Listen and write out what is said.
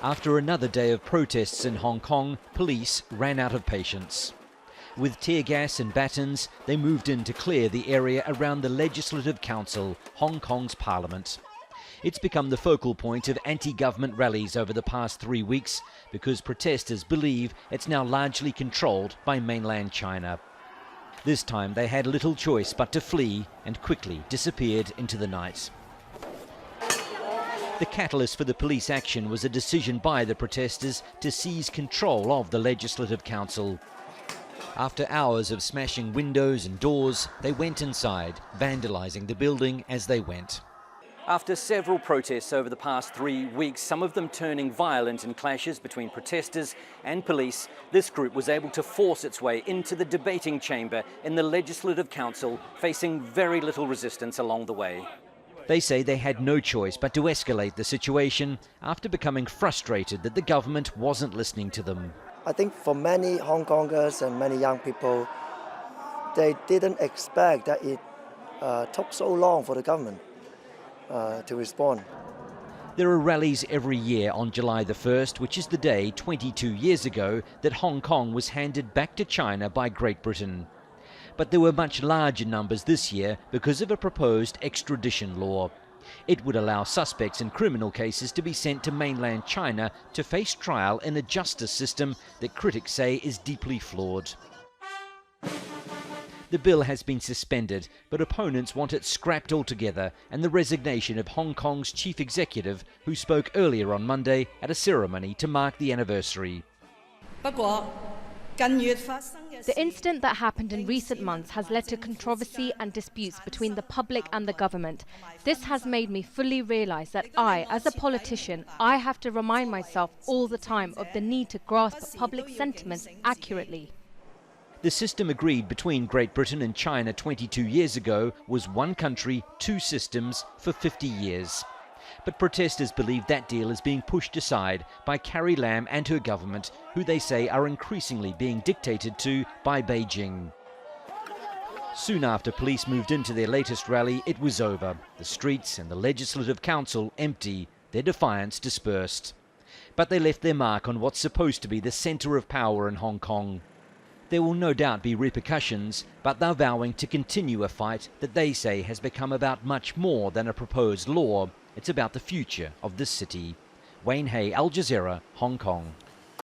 After another day of protests in Hong Kong, police ran out of patience. With tear gas and batons, they moved in to clear the area around the Legislative Council, Hong Kong's parliament. It's become the focal point of anti-government rallies over the past 3 weeks because protesters believe it's now largely controlled by mainland China. This time they had little choice but to flee and quickly disappeared into the night. The catalyst for the police action was a decision by the protesters to seize control of the Legislative Council. After hours of smashing windows and doors, they went inside, vandalising the building as they went. After several protests over the past 3 weeks, some of them turning violent in clashes between protesters and police, this group was able to force its way into the debating chamber in the Legislative Council, facing very little resistance along the way. They say they had no choice but to escalate the situation after becoming frustrated that the government wasn't listening to them. I think for many Hong Kongers and many young people, they didn't expect that it took so long for the government to respond. There are rallies every year on July the 1st, which is the day 22 years ago that Hong Kong was handed back to China by Great Britain. But there were much larger numbers this year because of a proposed extradition law. It would allow suspects in criminal cases to be sent to mainland China to face trial in a justice system that critics say is deeply flawed. The bill has been suspended, but opponents want it scrapped altogether and the resignation of Hong Kong's chief executive, who spoke earlier on Monday at a ceremony to mark the anniversary. The incident that happened in recent months has led to controversy and disputes between the public and the government. This has made me fully realise that I, as a politician, I have to remind myself all the time of the need to grasp public sentiment accurately. The system agreed between Great Britain and China 22 years ago was one country, two systems for 50 years. But protesters believe that deal is being pushed aside by Carrie Lam and her government, who they say are increasingly being dictated to by Beijing. Soon after police moved into their latest rally, it was over. The streets and the Legislative Council empty, their defiance dispersed. But they left their mark on what's supposed to be the centre of power in Hong Kong. There will no doubt be repercussions, but they're vowing to continue a fight that they say has become about much more than a proposed law. It's about the future of this city. Wayne Hay, Aljazeera, Hong Kong.